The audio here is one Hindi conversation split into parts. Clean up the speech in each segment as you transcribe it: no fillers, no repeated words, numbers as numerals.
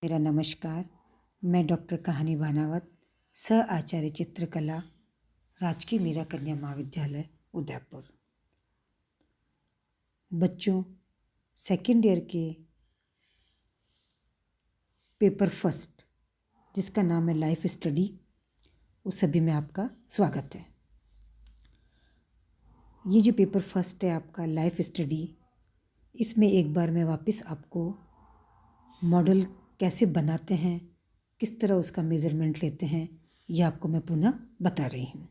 मेरा नमस्कार। मैं डॉक्टर कहानी बानावत, सह आचार्य चित्रकला, राजकीय मीरा कन्या महाविद्यालय उदयपुर। बच्चों, सेकेंड ईयर के पेपर फर्स्ट, जिसका नाम है लाइफ स्टडी, उस सभी में आपका स्वागत है। ये जो पेपर फर्स्ट है आपका लाइफ स्टडी, इसमें एक बार मैं वापस आपको मॉडल कैसे बनाते हैं, किस तरह उसका मेज़रमेंट लेते हैं, ये आपको मैं पुनः बता रही हूँ।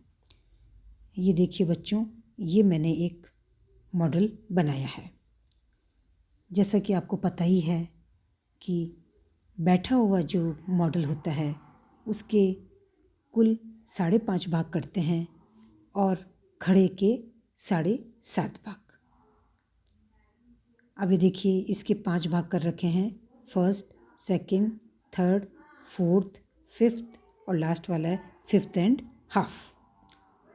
ये देखिए बच्चों, ये मैंने एक मॉडल बनाया है। जैसा कि आपको पता ही है कि बैठा हुआ जो मॉडल होता है उसके कुल 5.5 भाग करते हैं और खड़े के 7.5 भाग। अभी देखिए, इसके 5 भाग कर रखे हैं, first, second, third, fourth, fifth और लास्ट वाला है फिफ्थ एंड हाफ।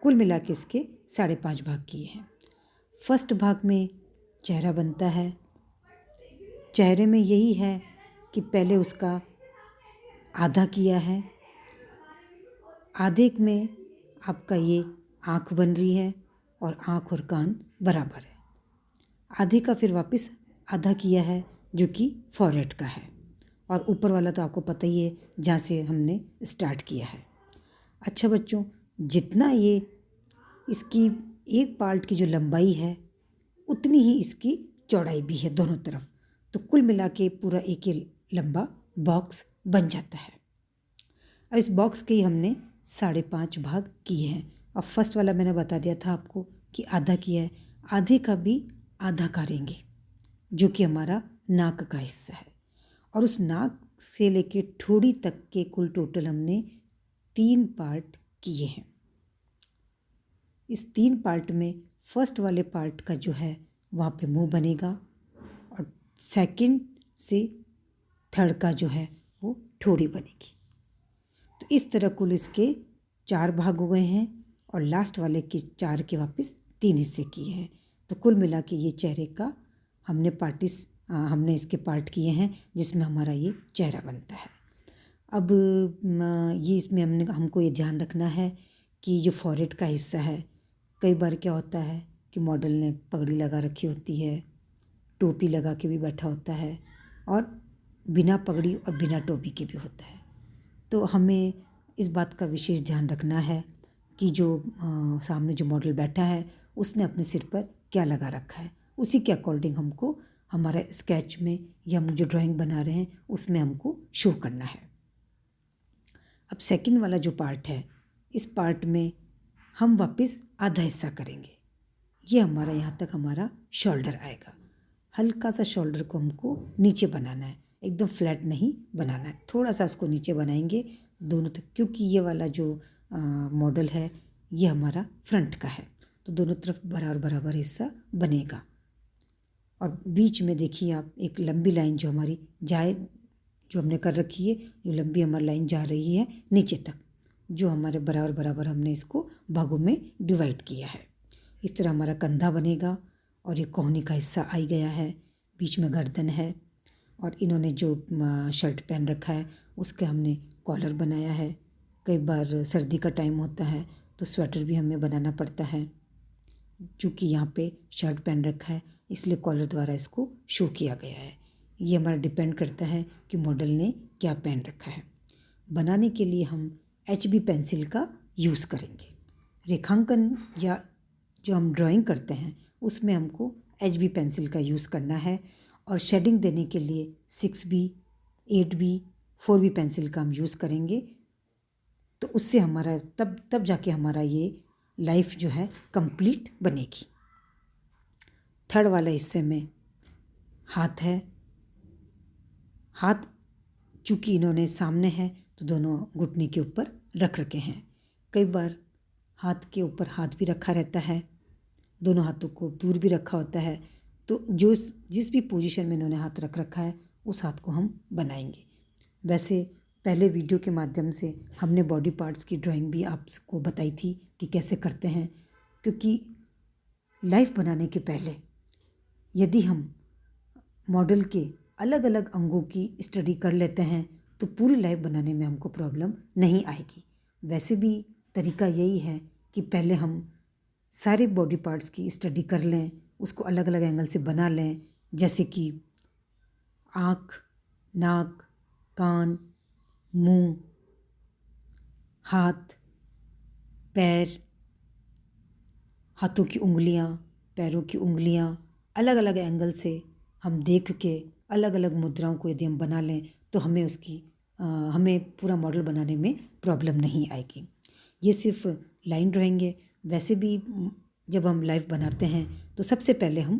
कुल मिला के इसके 5.5 भाग किए हैं। फर्स्ट भाग में चेहरा बनता है। चेहरे में यही है कि पहले उसका आधा किया है, आधे में आपका ये आँख बन रही है और आँख और कान बराबर है। आधे का फिर वापस आधा किया है जो कि फॉरहेड का है, और ऊपर वाला तो आपको पता ही है जहाँ से हमने स्टार्ट किया है। अच्छा बच्चों, जितना ये इसकी एक पार्ट की जो लंबाई है उतनी ही इसकी चौड़ाई भी है दोनों तरफ, तो कुल मिला के पूरा एक ही लंबा बॉक्स बन जाता है। अब इस बॉक्स के ही हमने 5.5 भाग किए हैं। अब फर्स्ट वाला मैंने बता दिया था आपको कि आधा किया है, आधे का भी आधा करेंगे जो कि हमारा नाक का हिस्सा है, और उस नाक से लेके ठोड़ी तक के कुल टोटल हमने 3 पार्ट किए हैं। इस 3 पार्ट में फर्स्ट वाले पार्ट का जो है वहाँ पे मुंह बनेगा, और सेकंड से थर्ड का जो है वो ठोड़ी बनेगी। तो इस तरह कुल इसके 4 भाग हो गए हैं, और लास्ट वाले के 4 के वापस 3 हिस्से किए हैं। तो कुल मिला के ये चेहरे का हमने इसके पार्ट किए हैं जिसमें हमारा ये चेहरा बनता है। अब ये इसमें हमको ये ध्यान रखना है कि जो फॉरहेड का हिस्सा है, कई बार क्या होता है कि मॉडल ने पगड़ी लगा रखी होती है, टोपी लगा के भी बैठा होता है, और बिना पगड़ी और बिना टोपी के भी होता है। तो हमें इस बात का विशेष ध्यान रखना है कि जो सामने जो मॉडल बैठा है उसने अपने सिर पर क्या लगा रखा है, उसी के अकॉर्डिंग हमको हमारा स्केच में या हम जो ड्राइंग बना रहे हैं उसमें हमको शो करना है। अब सेकंड वाला जो पार्ट है, इस पार्ट में हम वापस आधा हिस्सा करेंगे। ये हमारा यहाँ तक हमारा शोल्डर आएगा। हल्का सा शोल्डर को हमको नीचे बनाना है, एकदम फ्लैट नहीं बनाना है, थोड़ा सा उसको नीचे बनाएंगे दोनों तक, क्योंकि ये वाला जो मॉडल है ये हमारा फ्रंट का है, तो दोनों तरफ बराबर बराबर हिस्सा बनेगा। और बीच में देखिए आप एक लंबी लाइन जो हमारी जो हमने कर रखी है, जो लंबी हमारी लाइन जा रही है नीचे तक, जो हमारे बराबर बराबर हमने इसको भागों में डिवाइड किया है। इस तरह हमारा कंधा बनेगा, और ये कोहनी का हिस्सा आ ही गया है, बीच में गर्दन है, और इन्होंने जो शर्ट पहन रखा है उसके हमने कॉलर बनाया है। कई बार सर्दी का टाइम होता है तो स्वेटर भी हमें बनाना पड़ता है, चूँकि यहाँ पे शर्ट पहन रखा है इसलिए कॉलर द्वारा इसको शो किया गया है। ये हमारा डिपेंड करता है कि मॉडल ने क्या पहन रखा है। बनाने के लिए हम HB पेंसिल का यूज़ करेंगे। रेखांकन या जो हम ड्राइंग करते हैं उसमें हमको HB पेंसिल का यूज़ करना है, और शेडिंग देने के लिए 6B, 8B, 4B पेंसिल का हम यूज़ करेंगे। तो उससे हमारा तब जाके हमारा ये लाइफ जो है कंप्लीट बनेगी। थर्ड वाले हिस्से में हाथ है। हाथ चूँकि इन्होंने सामने है तो दोनों घुटने के ऊपर रख रखे हैं। कई बार हाथ के ऊपर हाथ भी रखा रहता है, दोनों हाथों को दूर भी रखा होता है, तो जिस भी पोजीशन में इन्होंने हाथ रख रखा है उस हाथ को हम बनाएंगे। वैसे पहले वीडियो के माध्यम से हमने बॉडी पार्ट्स की ड्राइंग भी आपको बताई थी कि कैसे करते हैं, क्योंकि लाइफ बनाने के पहले यदि हम मॉडल के अलग अलग अंगों की स्टडी कर लेते हैं तो पूरी लाइफ बनाने में हमको प्रॉब्लम नहीं आएगी। वैसे भी तरीका यही है कि पहले हम सारे बॉडी पार्ट्स की स्टडी कर लें, उसको अलग अलग एंगल से बना लें, जैसे कि आँख, नाक, कान, मुंह, हाथ, पैर, हाथों की उंगलियां, पैरों की उंगलियां, अलग अलग एंगल से हम देख के अलग अलग मुद्राओं को यदि हम बना लें तो हमें पूरा मॉडल बनाने में प्रॉब्लम नहीं आएगी। ये सिर्फ लाइन ड्राइंग है। वैसे भी जब हम लाइफ बनाते हैं तो सबसे पहले हम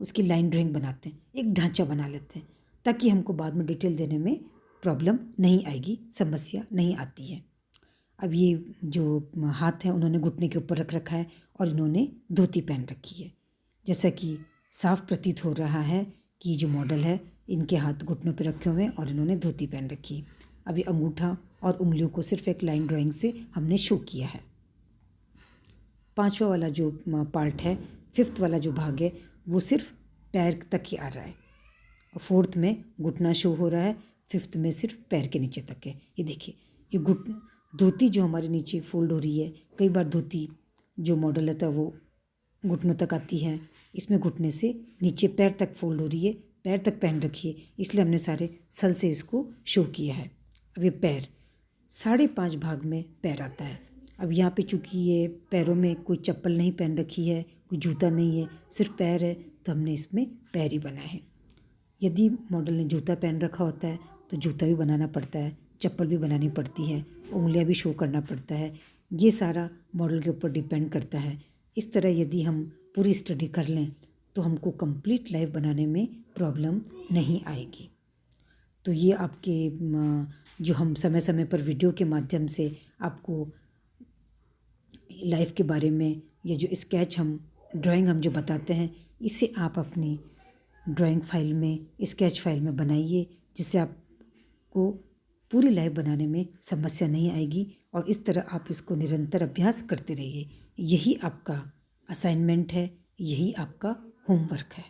उसकी लाइन ड्राइंग बनाते हैं, एक ढांचा बना लेते हैं, ताकि हमको बाद में डिटेल देने में प्रॉब्लम नहीं आएगी, समस्या नहीं आती है। अब ये जो हाथ है उन्होंने घुटने के ऊपर रख रखा है और इन्होंने धोती पहन रखी है। जैसा कि साफ प्रतीत हो रहा है कि जो मॉडल है इनके हाथ घुटनों पर रखे हुए हैं और इन्होंने धोती पहन रखी है। अभी अंगूठा और उंगलियों को सिर्फ एक लाइन ड्राइंग से हमने शो किया है। पांचवा वाला जो पार्ट है, फिफ्थ वाला जो भाग है, वो सिर्फ पैर तक ही आ रहा है और फोर्थ में घुटना शो हो रहा है, फिफ्थ में सिर्फ पैर के नीचे तक है। ये देखिए, ये धोती जो हमारे नीचे फोल्ड हो रही है, कई बार धोती जो मॉडल रहता है वो घुटनों तक आती है, इसमें घुटने से नीचे पैर तक फोल्ड हो रही है, पैर तक पहन रखी है, इसलिए हमने सारे सल से इसको शो किया है। अब ये पैर 5.5 भाग में पैर आता है। अब यहाँ पे चूँकि ये पैरों में कोई चप्पल नहीं पहन रखी है, कोई जूता नहीं है, सिर्फ पैर है, तो हमने इसमें पैर ही बनाए हैं। यदि मॉडल ने जूता पहन रखा होता है तो जूता भी बनाना पड़ता है, चप्पल भी बनानी पड़ती है, उंगलियां भी शो करना पड़ता है। ये सारा मॉडल के ऊपर डिपेंड करता है। इस तरह यदि हम पूरी स्टडी कर लें तो हमको कंप्लीट लाइफ बनाने में प्रॉब्लम नहीं आएगी। तो ये आपके जो हम समय समय पर वीडियो के माध्यम से आपको लाइफ के बारे में या जो स्केच हम ड्राइंग हम जो बताते हैं, इसे आप अपनी ड्राइंग फाइल में, स्केच फाइल में बनाइए, जिससे आपको पूरी लाइफ बनाने में समस्या नहीं आएगी और इस तरह आप इसको निरंतर अभ्यास करते रहिए। यही आपका असाइनमेंट है, यही आपका होमवर्क है।